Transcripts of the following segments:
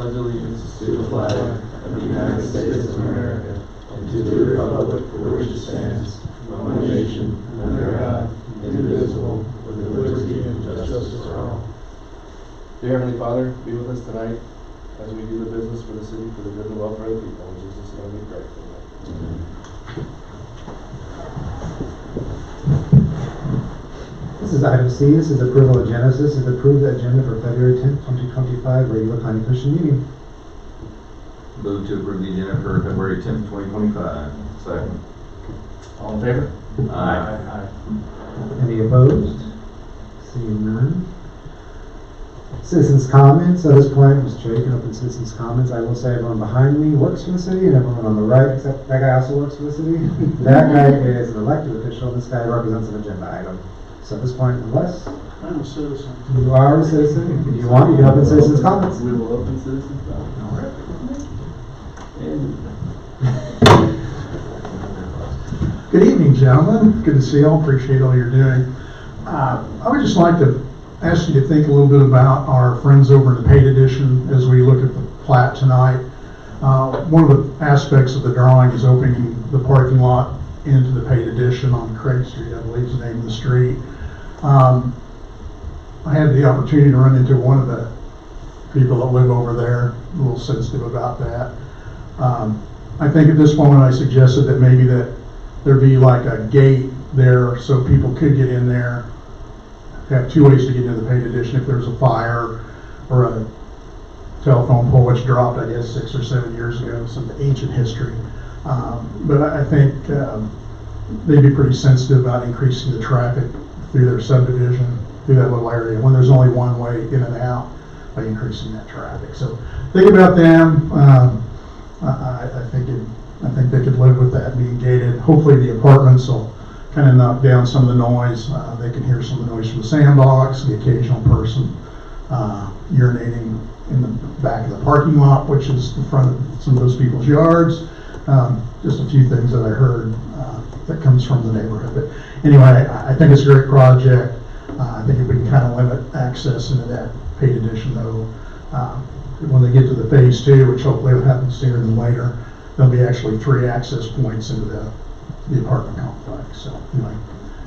pledge allegiance to the flag of the United States of America and to the republic for which it stands, one nation, under God, indivisible, with liberty and justice for all. Dear Heavenly Father, be with us tonight as we do the business for the city for the good and welfare of the people. In Jesus' name we pray. Amen. This is item C. This is approval of agenda. This is approve the agenda for February 10th, 2025, regular planning commission meeting. Move to approve the agenda for February 10th, 2025. Second. All in favor? Aye. Any opposed? Seeing none. Citizens' comments. At this point, Mr. Chair, you can open citizens' comments. I will say everyone behind me works for the city, and everyone on the right, except that guy also works for the city. That guy is an elected official. This guy represents an agenda item. So at this point, unless I'm a citizen. you are a citizen, if you want, you can open citizens' comments. We will open citizens' comments. All right. Good evening, gentlemen. Good to see you all. Appreciate all you're doing. I would just like to ask you to think a little bit about our friends over in the paid edition as we look at the plat tonight. One of the aspects of the drawing is opening the parking lot into the paid edition on Craig Street, I believe is the name of the street. I had the opportunity to run into one of the people that live over there, a little sensitive about that. I think at this moment I suggested that maybe that there be like a gate there so people could get in there, have two ways to get into the paid edition if there's a fire or a telephone pole which dropped, I guess, 6 or 7 years ago, some ancient history. But I think they'd be pretty sensitive about increasing the traffic through their subdivision, through that little area, when there's only one way in and out, by increasing that traffic. So think about them. I think they could live with that being gated. Hopefully the apartments will kind of knock down some of the noise. They can hear some of the noise from the sandbox, the occasional person urinating in the back of the parking lot, which is in front of some of those people's yards. Just a few things that I heard that comes from the neighborhood. But anyway, I think it's a great project. I think if we can kind of limit access into that paid edition, though, when they get to the phase 2, which hopefully will happen sooner than later, there'll be actually 3 access points into the apartment complex. So anyway,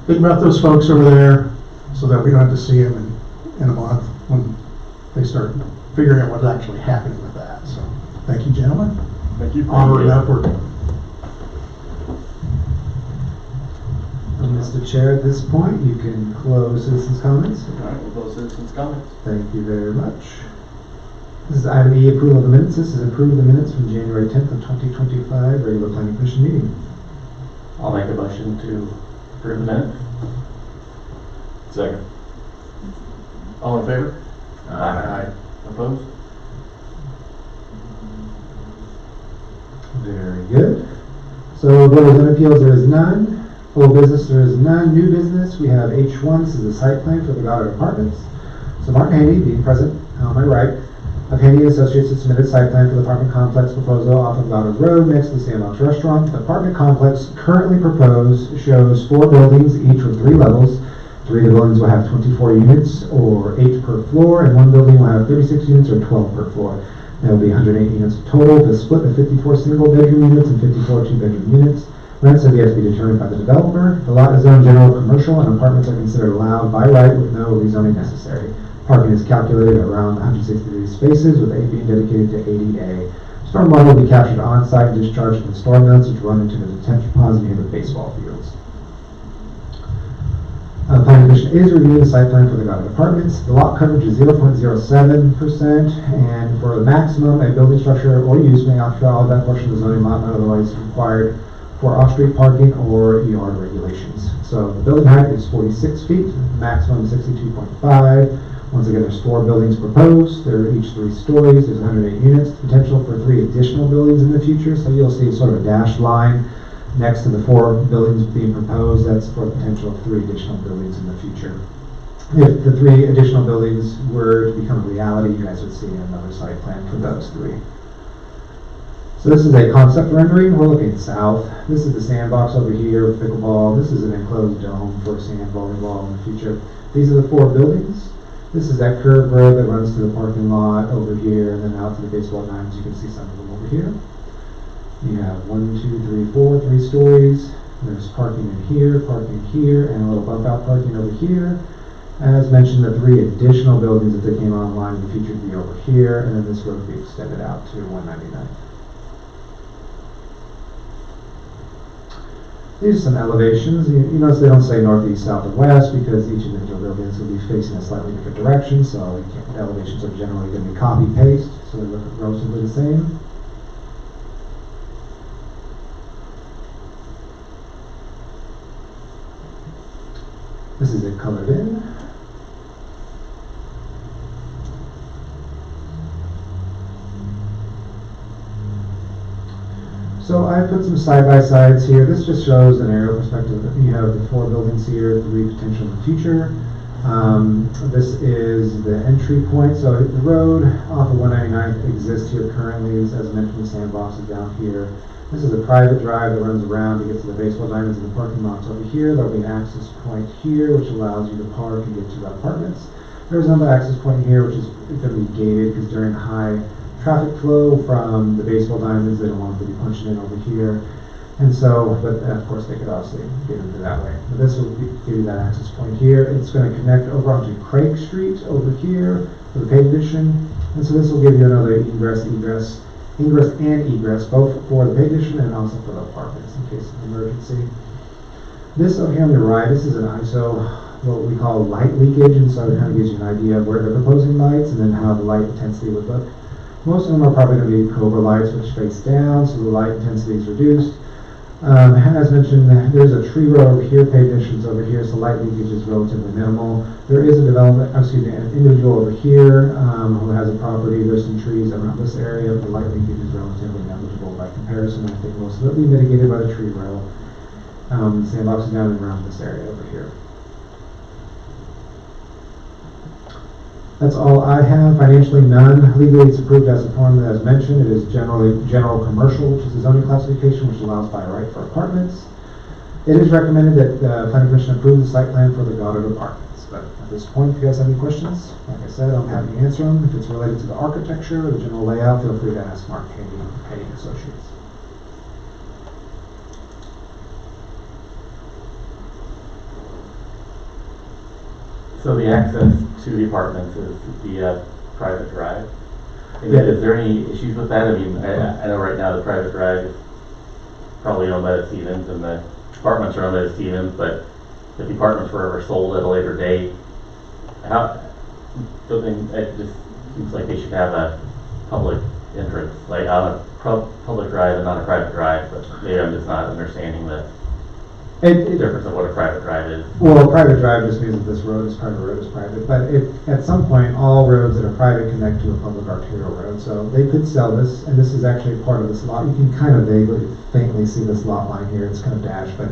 think about those folks over there so that we don't have to see them in a month when they start figuring out what's actually happening with that. So thank you, gentlemen. Thank you. Onward and upward. Mr. Chair, at this point, you can close citizens' comments. All right, we'll close citizens' comments. Thank you very much. This is item E, approval of the minutes. This is approve the minutes from January 10th of 2025, regular planning commission meeting. I'll make a motion to approve the minute. Second. All in favor? Aye. Opposed? Very good. So, Board of Appeals, there is none. Old business, there is none. New business, we have H1. This is the site plan for the Goddard Apartments. So, Martin Haney, being present on my right, of Haney Associates has submitted site plan for the apartment complex proposal off of Goddard Road next to the Sandbox Restaurant. The apartment complex currently proposed shows 4 buildings, each with 3 levels. 3 of the buildings will have 24 units, or 8 per floor, and 1 building will have 36 units, or 12 per floor. There will be 108 units total. The split of 54 single-bedroom units and 54 two-bedroom units. Rents have yet to be determined by the developer. The lot is zoned general commercial, and apartments are considered allowed by right with no rezoning necessary. Parking is calculated around 163 spaces, with 8 being dedicated to ADA. Stormwater will be captured on-site and discharged in the storm vents, which run into the detention ponds near the baseball fields. The planning commission is reviewing the site plan for the Goddard Apartments. The lot coverage is 0.07%, and for the maximum, a building structure or use may outfall that portion of the zoning lot not otherwise required for off-street parking or yard regulations. So the building height is 46 feet, maximum 62.5. Once again, there's 4 buildings proposed. They're each 3 stories. There's 108 units. Potential for 3 additional buildings in the future. So you'll see sort of a dashed line next to the 4 buildings being proposed. That's for the potential of 3 additional buildings in the future. If the 3 additional buildings were to become a reality, you guys would see another site plan for those 3. So this is a concept rendering. We're looking south. This is the sandbox over here with pickleball. This is an enclosed dome for sand volleyball in the future. These are the 4 buildings. This is that curved road that runs to the parking lot over here and then out to the baseball diamonds. You can see some of them over here. You have 3 stories. There's parking in here, and a little bump out parking over here. As mentioned, the 3 additional buildings that they came online in the future would be over here, and then this road would be extended out to 199. These are some elevations. You notice they don't say northeast, south, and west because each individual building is going to be facing a slightly different direction, so the elevations are generally going to be copy-paste, so they look relatively the same. This is it colored in. So I put some side-by-sides here. This just shows an aerial perspective. You have the 4 buildings here, 3 potential in the future. This is the entry point. So the road off of 199 exists here currently. As mentioned, the sandbox is down here. This is a private drive that runs around to get to the baseball diamonds and the parking lots over here. There'll be an access point here, which allows you to park and get to the apartments. There's another access point here, which is going to be gated because during high traffic flow from the baseball diamonds, they don't want them to be punching in over here. And so, but of course they could obviously get into that way. But this will give you that access point here. It's going to connect over onto Craig Street over here for the paid edition. And so this will give you another ingress and egress, both for the paid edition and also for the apartments in case of emergency. This over here on your right, this is an ISO, what we call light leakage, and so it kind of gives you an idea of where they're proposing lights and then how the light intensity would look. Most of them are probably going to be Cobra lights, which face down, so the light intensity is reduced. As mentioned, there's a tree row over here, paid additions over here, so light leakage is relatively minimal. There is an individual over here who has a property. There's some trees around this area, but the light leakage is relatively negligible by comparison. I think most of it will be mitigated by the tree row. Sandbox is down and around this area over here. That's all I have. Financially, none. Legally, it's approved as a form as mentioned. It is general commercial, which is a zoning classification, which allows by right for apartments. It is recommended that the Planning Commission approve the site plan for the Goddard Apartments. But at this point, if you guys have any questions, like I said, I'm happy to answer them. If it's related to the architecture or the general layout, feel free to ask Mark Haney Associates. So the access to the apartments is via private drive? Yeah. Is there any issues with that? I mean, I know right now the private drive is probably owned by the Stevens and the apartments are owned by the Stevens, but if the apartments were ever sold at a later date, it just seems like they should have a public entrance, like on a public drive and not a private drive, but maybe I'm just not understanding the difference of what a private drive is. Well, a private drive just means that this road is private, but at some point, all roads that are private connect to a public arterial road, so they could sell this, and this is actually part of this lot. You can kind of faintly see this lot line here, it's kind of dashed, but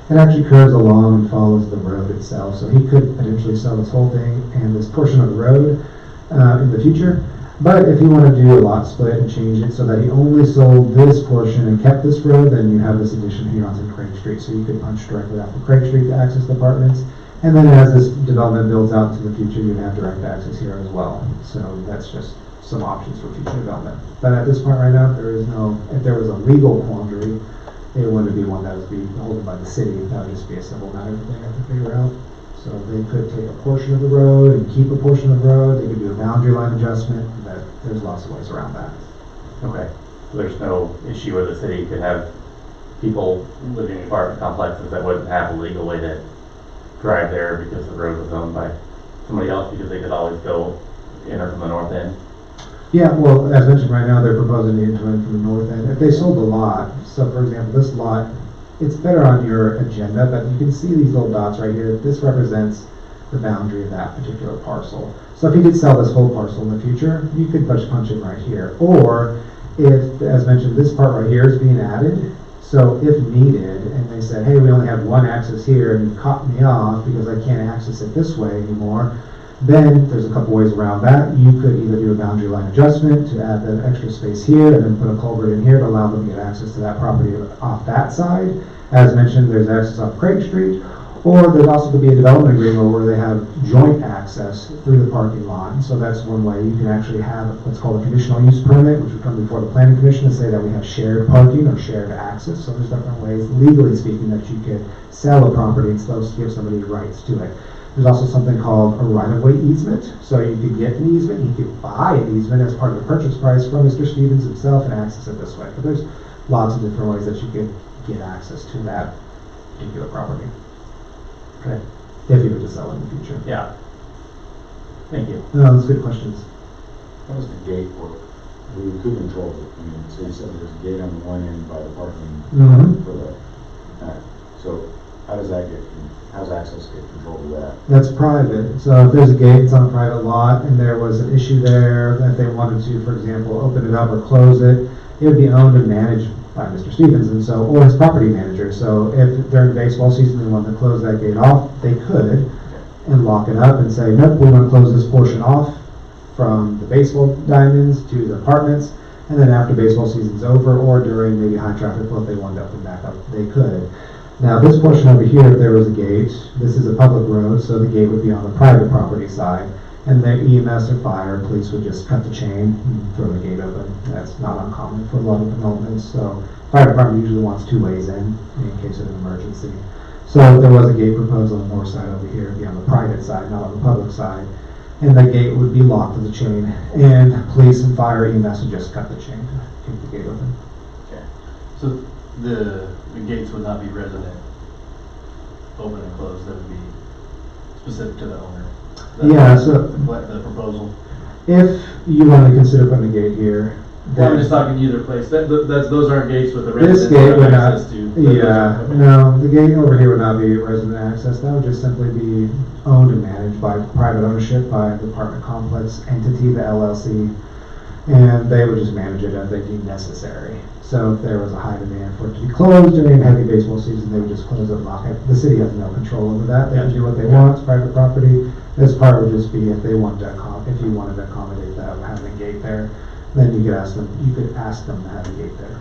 it actually curves along and follows the road itself, so he could potentially sell this whole thing and this portion of the road in the future. But if you want to do a lot split and change it so that he only sold this portion and kept this road, then you have this addition here onto Craig Street. So you could punch directly off of Craig Street to access the apartments. And then as this development builds out into the future, you have direct access here as well. So that's just some options for future development. But at this point right now, if there was a legal quandary, it wouldn't be one that would be held by the city. That would just be a simple matter that they have to figure out. So they could take a portion of the road and keep a portion of the road. They could do a boundary line adjustment. But there's lots of ways around that. Okay, so there's no issue where the city could have people living in apartment complexes that wouldn't have a legal way to drive there because the road was owned by somebody else, because they could always go enter from the north end? Yeah, well, as mentioned right now, they're proposing to enter in from the north end. If they sold the lot, so for example, this lot, it's better on your agenda, but you can see these little dots right here. This represents the boundary of that particular parcel. So if you did sell this whole parcel in the future, you could punch it right here. Or if, as mentioned, this part right here is being added, so if needed, and they said, hey, we only have one access here and you cut me off because I can't access it this way anymore, then there's a couple ways around that. You could either do a boundary line adjustment to add the extra space here and then put a culvert in here to allow them to get access to that property off that side. As mentioned, there's access off Craig Street. Or there's also could be a development agreement where they have joint access through the parking lot. And so that's one way. You can actually have what's called a conditional use permit, which would come before the planning commission to say that we have shared parking or shared access. So there's different ways, legally speaking, that you could sell a property and still give somebody rights to it. There's also something called a right-of-way easement. So you could get an easement, you could buy an easement as part of the purchase price from Mr. Stevens himself and access it this way. But there's lots of different ways that you could get access to that particular property. Okay. If you were to sell it in the future. Yeah. Thank you. No, those are good questions. How does the gate work? We could control it. I mean, so you said there's a gate on the one end by the parking Mm-hmm. for the, so how does access get controlled of that? That's private. So if there's a gate, it's on a private lot, and there was an issue there that they wanted to, for example, open it up or close it, it would be owned and managed by Mr. Stevens, and so, or his property manager. So if during baseball season they wanted to close that gate off, they could, and lock it up and say, nope, we want to close this portion off from the baseball diamonds to the apartments, and then after baseball season's over, or during maybe high traffic flow, if they wanted to open back up, they could. Now this portion over here, if there was a gate, this is a public road, so the gate would be on the private property side, and the EMS or fire and police would just cut the chain and throw the gate open. That's not uncommon for a lot of developments. So fire department usually wants 2 ways in case of an emergency. So if there was a gate proposed on the north side over here, it'd be on the private side, not on the public side. And the gate would be locked with the chain, and police and fire EMS would just cut the chain to keep the gate open. Okay. So the gates would not be resident, open and closed, that would be specific to the owner. Yeah, so The proposal. if you want to consider putting a gate here, Well, I'm just talking either place. Those aren't gates with the this residents gate have would not, access to. yeah, Okay. no, the gate over here would not be resident access. That would just simply be owned and managed by private ownership by the apartment complex entity, the LLC, and they would just manage it as they deem necessary. So if there was a high demand for it to be closed during heavy baseball season, they would just close it and lock it. The city has no control over that. They can do what they want. It's private property. This part would just be if they wanted to if you wanted to accommodate that, having a gate there, then you could ask them. You could ask them to have a gate there.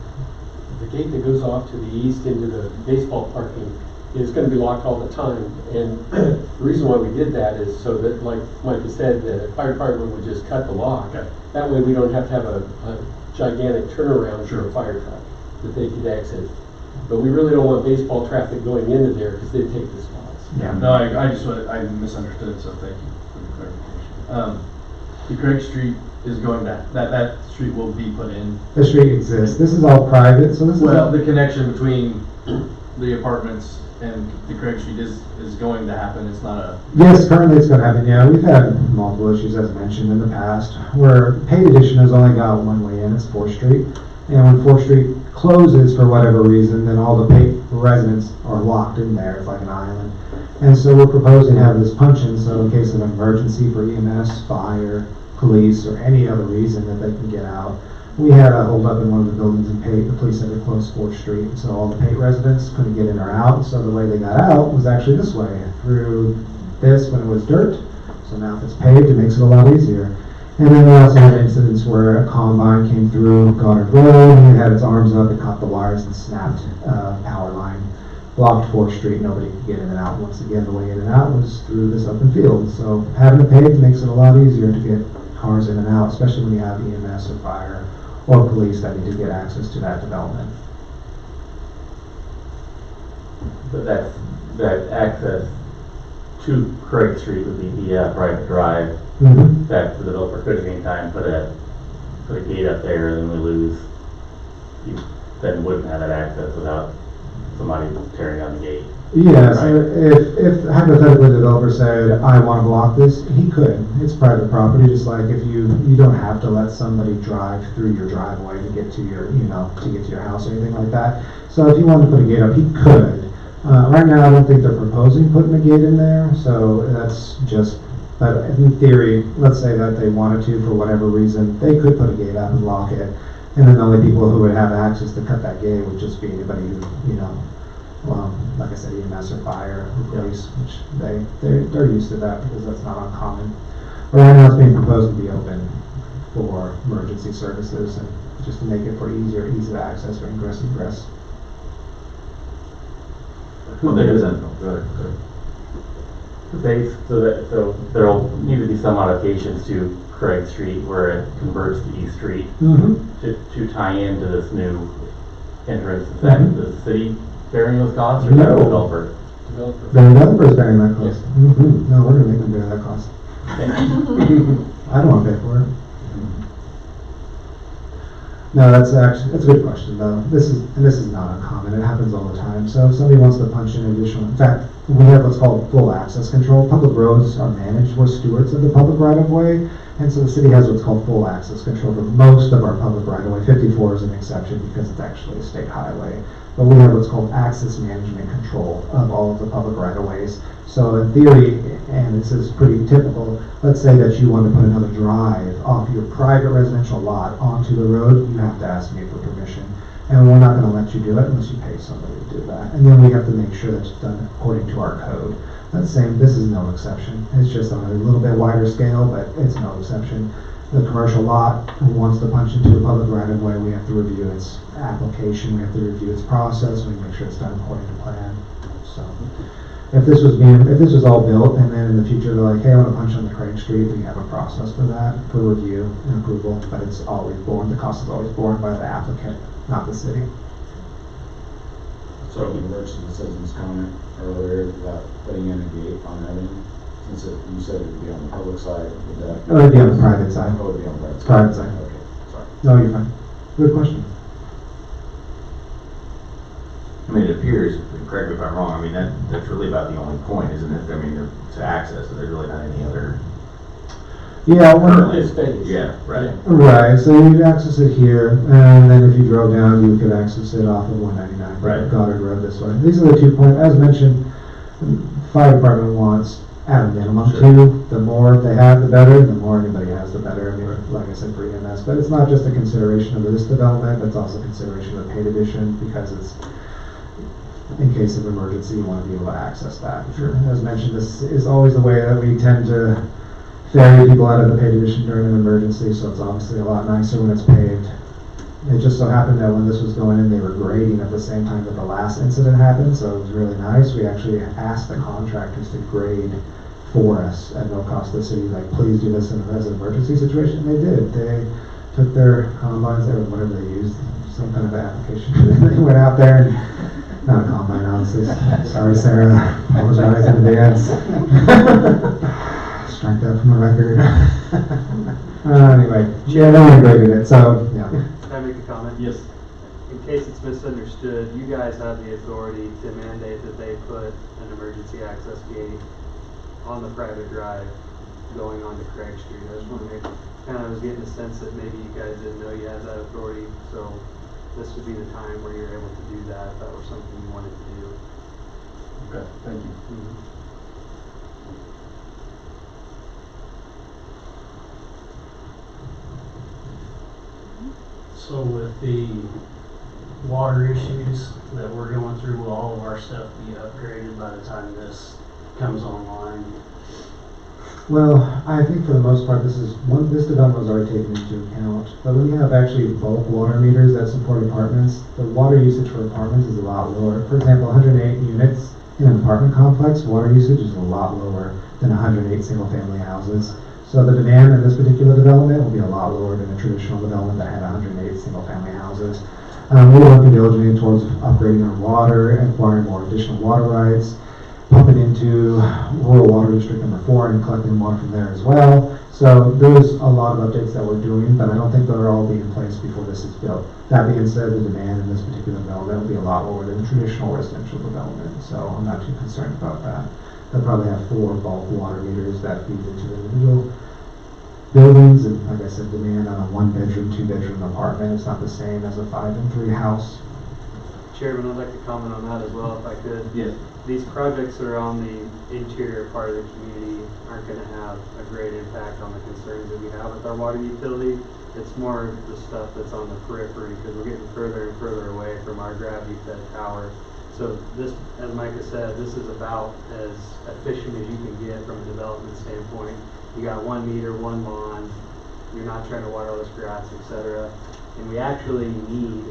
The gate that goes off to the east into the baseball parking is going to be locked all the time. And the reason why we did that is so that, like Mike has said, the fire department would just cut the lock. Okay. That way we don't have to have a gigantic turnaround for a fire truck that they could exit. But we really don't want baseball traffic going into there because they take the spots. Yeah. No, I misunderstood, so thank you for the clarification. The Craig Street is going back. That street will be put in. The street exists. This is all private, so this Well, is the connection between the apartments and the Craig Street is going to happen. It's not a. yes, currently it's going to happen. Yeah, we've had multiple issues as mentioned in the past where paid addition has only got one way in. It's 4th Street, and when 4th Street closes for whatever reason, then all the paid residents are locked in there. It's like an island, and so we're proposing to have this punch-in so in case of an emergency for EMS, fire, police, or any other reason that they can get out. We had a hold up in one of the buildings in Pate. The police had to close 4th Street, so all the Pate residents couldn't get in or out. So the way they got out was actually this way, through this when it was dirt. So now if it's paved, it makes it a lot easier. And then we also had incidents where a combine came through Goddard Road, and it had its arms up, it caught the wires and snapped power line. Blocked 4th Street, nobody could get in and out. Once again, the way in and out was through this open field. So having it paved makes it a lot easier to get cars in and out, especially when you have EMS or fire or police that need to get access to that development. But that access to Craig Street would be via private drive. Mm-hmm. That the developer could at any time put a gate up there, and then we lose. You then wouldn't have that access without somebody tearing down the gate. Yeah, so if hypothetically the developer said, I want to block this, he could. It's private property, just like if you don't have to let somebody drive through your driveway to get to your, to get to your house or anything like that. So if you wanted to put a gate up, he could. Right now, I don't think they're proposing putting a gate in there, so that's just, but in theory, let's say that they wanted to for whatever reason, they could put a gate up and lock it. And then the only people who would have access to cut that gate would just be anybody who, like I said, EMS or fire or police, which they're used to that because that's not uncommon. But right now it's being proposed to be open for emergency services and just to make it for ease of access for ingress and egress. Well, there isn't. Go ahead. So there'll need to be some modifications to Craig Street where it converts to East Street to tie into this new entrance. Is that the city bearing those costs or is that the No. developer? Developer. The developer's bearing that cost. No, we're gonna make them bear that cost. I don't wanna pay for it. No, that's a good question though. This is not uncommon. It happens all the time. So if somebody wants to punch in additional, in fact, we have what's called full access control. Public roads are managed. We're stewards of the public right of way. And so the city has what's called full access control for most of our public right of way. 54 is an exception because it's actually a state highway. But we have what's called access management control of all of the public right of ways. So in theory, and this is pretty typical, let's say that you want to put another drive off your private residential lot onto the road, you have to ask me for permission. And we're not going to let you do it unless you pay somebody to do that. And then we have to make sure that it's done according to our code. That's the same, this is no exception. It's just on a little bit wider scale, but it's no exception. The commercial lot who wants to punch into a public right of way, we have to review its application, we have to review its process, we make sure it's done according to plan. So if this was all built and then in the future they're like, hey, I want to punch on the Craig Street, we have a process for that, for review and approval, but it's always borne, the cost is always borne by the applicant, not the city. So the emergency citizens comment earlier about putting in a gate on that end, since you said it would be on the public side, would that? It would be on the private side. Oh, it would be on the private side. Private side. Okay, sorry. No, you're fine. Good question. I mean, it appears, correct me if I'm wrong, I mean, that's really about the only point, isn't it? I mean, to access, there's really not any other. Yeah, It's space. Yeah, right. right, so you'd access it here, and then if you drove down, you could access it off of 199, Right. Goddard Road this way. These are the 2 points, as mentioned, the fire department wants at a minimum Sure. 2. The more they have, the better. The more anybody has, the better. I mean, like I said, for EMS, but it's not just a consideration of this development, it's also a consideration of the paid edition, because it's, in case of emergency, you want to be able to access that. Sure. As mentioned, this is always the way that we tend to ferry people out of the paid edition during an emergency, so it's obviously a lot nicer when it's paved. It just so happened that when this was going in, they were grading at the same time that the last incident happened, so it was really nice. We actually asked the contractors to grade for us at no cost to the city, like, please do this as an emergency situation. They did. They took their combines, or whatever they used, some kind of application. They went out there and, not a combine, honestly. Sorry, Sarah. Apologize in advance. Strike that from the record. Anyway, yeah, no one graded it, so, yeah. Can I make a comment? Yes. In case it's misunderstood, you guys have the authority to mandate that they put an emergency access gate on the private drive going onto Craig Street. I just want to make, kind of was getting a sense that maybe you guys didn't know you had that authority, so this would be the time where you're able to do that if that were something you wanted to do. Okay, thank you. So with the water issues that we're going through, will all of our stuff be upgraded by the time this comes online? Well, I think for the most part, this development was already taken into account. But when you have actually bulk water meters that support apartments, the water usage for apartments is a lot lower. For example, 108 units in an apartment complex, water usage is a lot lower than 108 single-family houses. So the demand in this particular development will be a lot lower than a traditional development that had 108 single-family houses. We're working diligently towards upgrading our water, acquiring more additional water rights, pumping into Rural Water District number 4 and collecting water from there as well. So there's a lot of updates that we're doing, but I don't think they'll all be in place before this is built. That being said, the demand in this particular development will be a lot lower than a traditional residential development, so I'm not too concerned about that. They'll probably have 4 bulk water meters that feed into the individual buildings, and like I said, demand on a 1-bedroom, 2-bedroom apartment is not the same as a 5 and 3 house. Chairman, I'd like to comment on that as well, if I could. Yes. These projects that are on the interior part of the community aren't going to have a great impact on the concerns that we have with our water utility. It's more the stuff that's on the periphery, because we're getting further and further away from our gravity-fed tower. So this, as Micah said, this is about as efficient as you can get from a development standpoint. You got 1 meter, 1 lawn, you're not trying to water all this grass, etc. And we actually need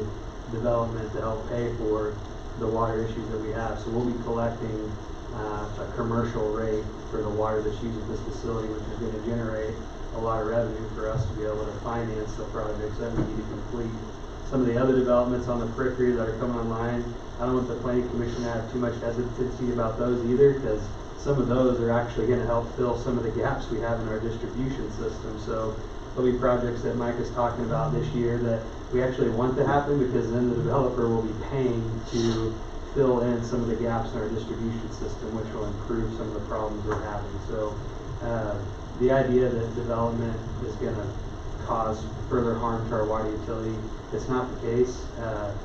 development to help pay for the water issues that we have. So we'll be collecting a commercial rate for the water that's used at this facility, which is gonna generate a lot of revenue for us to be able to finance the projects that we need to complete. Some of the other developments on the periphery that are coming online, I don't want the planning commission to have too much hesitancy about those either, because some of those are actually gonna help fill some of the gaps we have in our distribution system. So there'll be projects that Mike is talking about this year that we actually want to happen, because then the developer will be paying to fill in some of the gaps in our distribution system, which will improve some of the problems we're having. So the idea that development is gonna cause further harm to our water utility, it's not the case.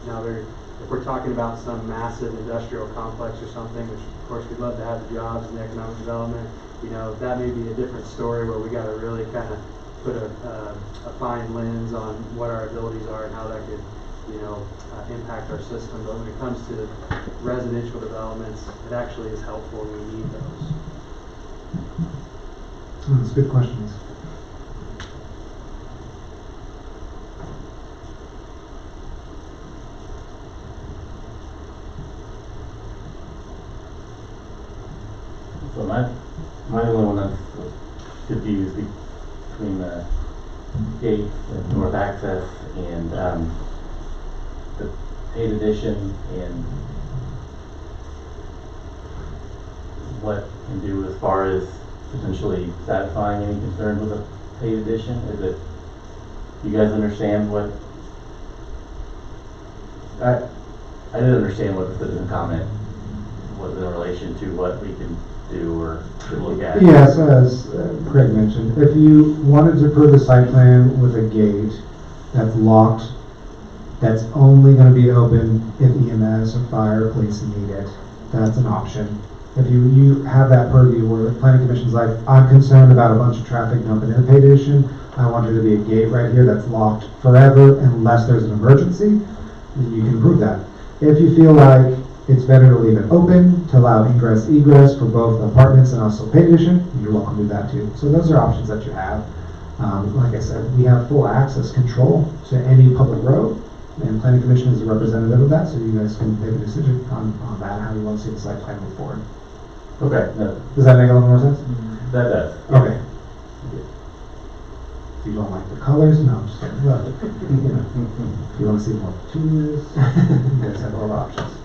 Now, if we're talking about some massive industrial complex or something, which of course we'd love to have the jobs and the economic development, you know, that may be a different story where we got to really kind of put a fine lens on what our abilities are and how that could, you know, impact our system. But when it comes to residential developments, it actually is helpful and we need those. That's good questions. So my only one that's confused between the gate and north access and the paid addition and what can do as far as potentially satisfying any concerns with a paid addition. Is it, you guys understand what, I didn't understand what the citizen comment was in relation to what we can do or should look at. Yes, as Craig mentioned, if you wanted to approve a site plan with a gate that's locked, that's only going to be open if EMS or fire or police need it, that's an option. If you have that purview where the planning commission's like, I'm concerned about a bunch of traffic dumping in a paid addition, I want there to be a gate right here that's locked forever unless there's an emergency, then you can approve that. If you feel like it's better to leave it open to allow ingress egress for both apartments and also paid addition, you're welcome to do that too. So those are options that you have. Like I said, we have full access control to any public road, and planning commission is a representative of that, so you guys can make a decision on that, how you want to see the site plan move forward. Okay, no, Does that make a little more sense? that does. Okay. If you don't like the colors, no, I'm just kidding. But, you know, if you want to see more petunias, you guys have all the options.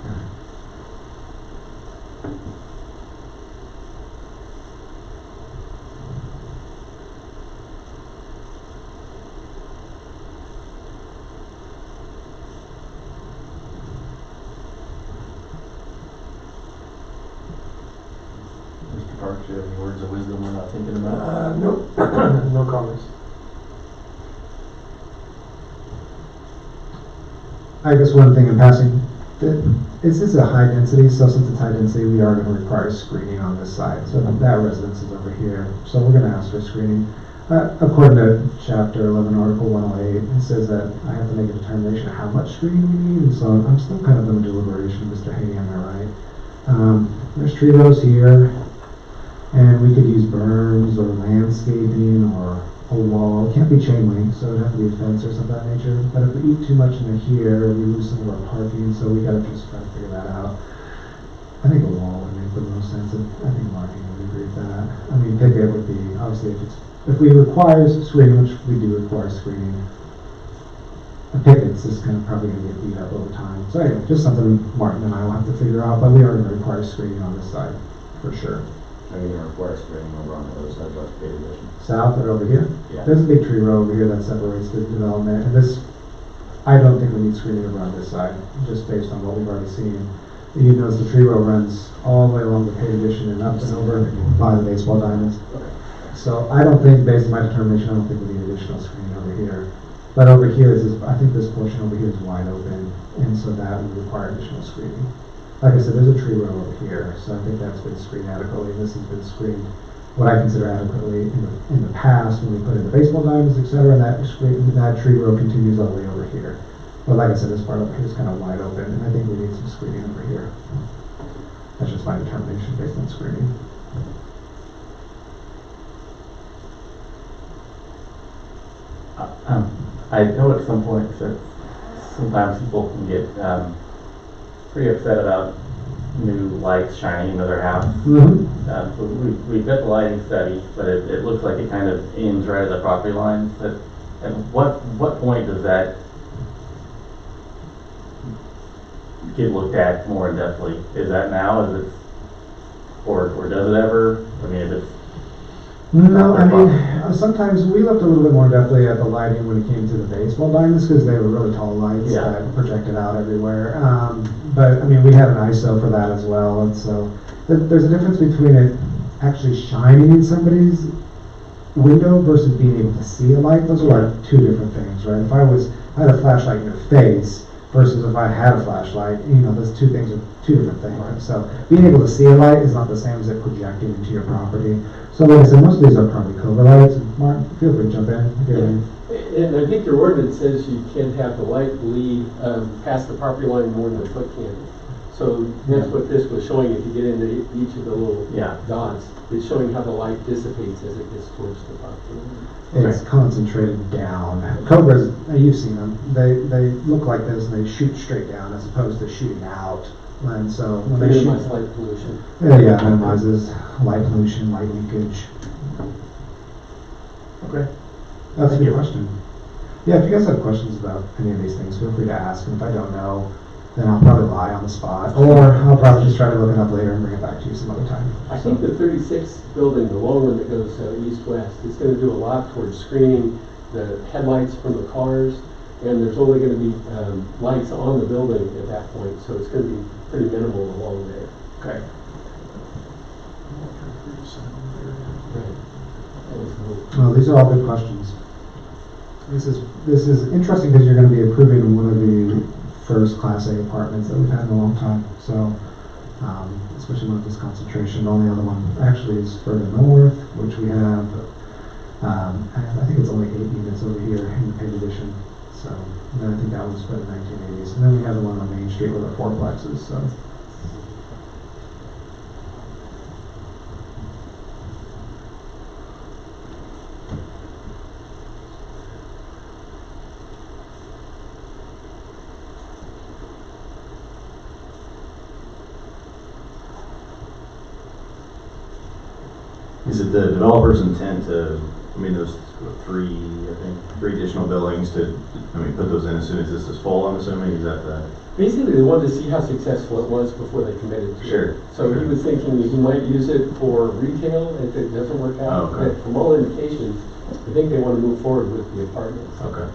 Mr. Parks, do you have any words of wisdom we're not thinking about? Nope, no comments. I guess one thing in passing, this is a high density, so since it's high density, we are going to require screening on this side. So that residence is over here, so we're going to ask for screening. According to Chapter 11, Article 108, it says that I have to make a determination of how much screening we need, and so I'm still kind of in deliberation, Mr. Haney, am I right? There's tree rows here, and we could use berms or landscaping or a wall. It can't be chain link, so it'd have to be a fence or something of that nature. But if we eat too much into here, we lose some of our parking, so we gotta just try to figure that out. I think a wall would make the most sense, and I think Marty would agree with that. I mean, picket would be, obviously, if we require screening, which we do require screening, a picket's just probably gonna get beat up over time. So anyway, just something Martin and I will have to figure out, but we are gonna require screening on this side, for sure. Are you gonna require screening over on the other side of the paid addition? South or over here? Yeah. There's a big tree row over here that separates the development, and this, I don't think we need screening over on this side, just based on what we've already seen. You notice the tree row runs all the way along the paid addition and up and over by the baseball diamonds. So I don't think, based on my determination, I don't think we need additional screening over here. But over here, I think this portion over here is wide open, and so that would require additional screening. Like I said, there's a tree row over here, so I think that's been screened adequately, and this has been screened what I consider adequately in the past when we put in the baseball diamonds, etc. And that tree row continues all the way over here. But like I said, this part over here is kind of wide open, and I think we need some screening over here. That's just my determination based on screening. I know at some point that sometimes people can get pretty upset about new lights shining into their house. Mhm. So we've got the lighting study, but it looks like it kind of ends right at the property lines. At what point does that get looked at more in depthly? Is that now? Is it, or does it ever? I mean, if it's No, I mean, sometimes we looked a little bit more deeply at the lighting when it came to the baseball diamonds because they were really tall lights Yeah. that projected out everywhere. But I mean, we had an ISO for that as well, and so there's a difference between it actually shining in somebody's window versus being able to see a light. Those are like two different things, right? If I had a flashlight in your face versus if I had a flashlight, those two things are two different things. So being able to see a light is not the same as it projecting into your property. So like I said, most of these are probably Cobra lights. Mark, feel free to jump in. If you have any- And I think your ordinance says you can't have the light bleed past the property line more than a foot candle. So that's what this was showing. If you get into each of the little Yeah. dots, it's showing how the light dissipates as it gets towards the property line. It's concentrated down. Cobras, you've seen them. They look like this and they shoot straight down as opposed to shooting out. And so when they shoot, Minimize light pollution. yeah, minimizes light pollution, light leakage. okay. That's a good question. Yeah, if you guys have questions about any of these things, feel free to ask. And if I don't know, then I'll probably lie on the spot, or I'll probably just try to look it up later and bring it back to you some other time. I think the 36th building, the long one that goes east-west, is going to do a lot towards screening the headlights from the cars, and there's only going to be lights on the building at that point, so it's going to be pretty minimal along there. Okay. Well, these are all good questions. This is interesting because you're going to be approving one of the first Class A apartments that we've had in a long time. So, especially one of this concentration. The only other one actually is further north, which we have. I think it's only 8 units over here in the paid edition. So, and then I think that was put in the 1980s. And then we have the one on Main Street with the fourplexes. So. Is it the developer's intent to, those three additional buildings put those in as soon as this is full, I'm assuming? Is that the? Basically, they wanted to see how successful it was before they committed to Sure. it. So he was thinking he might use it for retail if it doesn't work out. Oh, okay. But from all indications, I think they want to move forward with the apartments. Okay.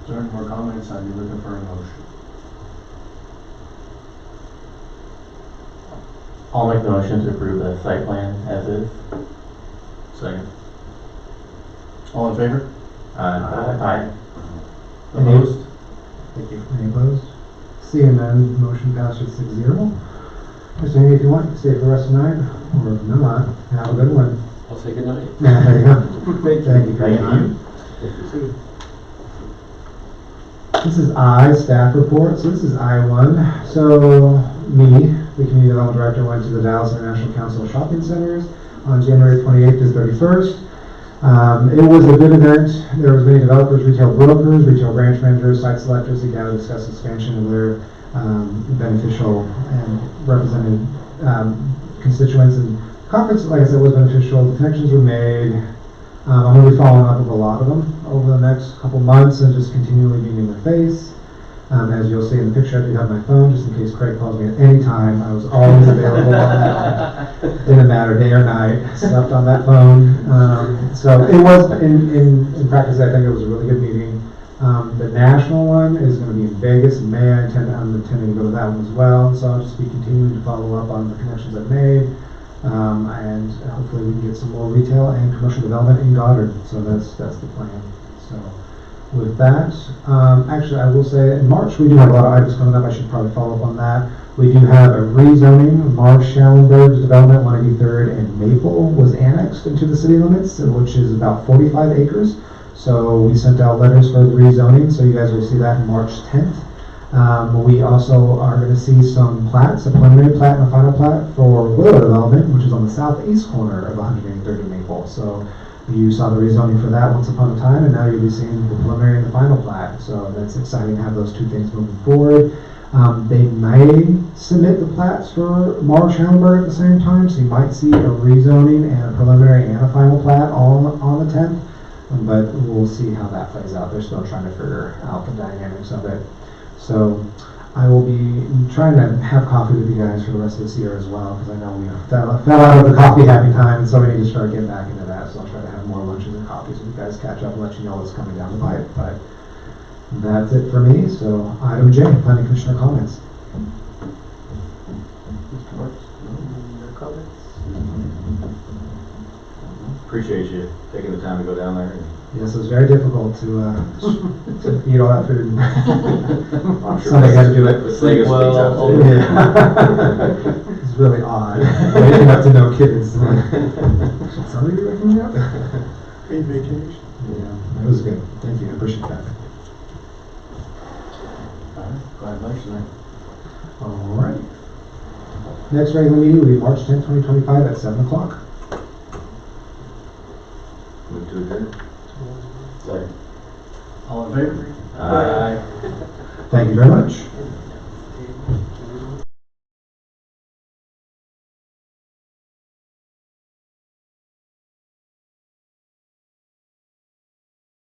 Is there any more comments? I'd be looking for a motion. I'll make the motion to approve the site plan as is. Second. All in favor? Aye. Opposed? Thank you. Any opposed? Seeing none, motion passes 6-0. Mr. Haney, if you want, stay for the rest of the night, or if not, have a good one. I'll say goodnight. There you go. Thank you for your time. This is staff report. So this is I1. So me, the community development director, went to the Dallas International Council of Shopping Centers on January 28th to 31st. It was a good event. There was many developers, retail brokers, retail branch managers, site selectors that gathered to discuss expansion of their beneficial and represented constituents. And conference, like I said, was beneficial. The connections were made. I'm going to be following up with a lot of them over the next couple months and just continually being in their face. As you'll see in the picture, I do have my phone just in case Craig calls me at any time. I was always available on that one. Didn't matter day or night. Slept on that phone. So it was, in practice, I think it was a really good meeting. The national one is going to be in Vegas in May. I'm intending to go to that one as well. So I'll just be continuing to follow up on the connections I've made. And hopefully we can get some more retail and commercial development in Goddard. So that's the plan. So with that, actually, I will say, in March, we do have a lot of items coming up. I should probably follow up on that. We do have a rezoning. Marsh Schallenberg Development, 183rd and Maple was annexed into the city limits, which is about 45 acres. So we sent out letters for the rezoning, so you guys will see that March 10th. We also are going to see some plats, a preliminary plat and a final plat for Willow Development, which is on the southeast corner of 183rd and Maple. So you saw the rezoning for that once upon a time, and now you'll be seeing the preliminary and the final plat. So that's exciting to have those two things moving forward. They may submit the plats for Marsh Schallenberg at the same time, so you might see a rezoning and a preliminary and a final plat all on the 10th. But we'll see how that plays out. They're still trying to figure out the dynamics of it. So I will be trying to have coffee with you guys for the rest of this year as well, because I know we fell out of the coffee happy time, and so we need to start getting back into that. So I'll try to have more lunches and coffees with you guys, catch up and let you know what's coming down the pipe. But that's it for me. So item J, planning commissioner comments. Mr. Marks, your comments? Appreciate you taking the time to go down there. And Yes, it was very difficult to eat all that food. I'm sure Somebody had to do it. Vegas speaks out Well, too. Yeah. It's really odd. Waking up to no kids. Should somebody be waking me up? Paid vacation. Yeah, it was good. Thank you. I appreciate that. All right, go ahead, lunch tonight. All right. Next regular meeting will be March 10th, 2025 at 7 o'clock. Move to adjourn. Second. All in favor? Aye. Thank you very much.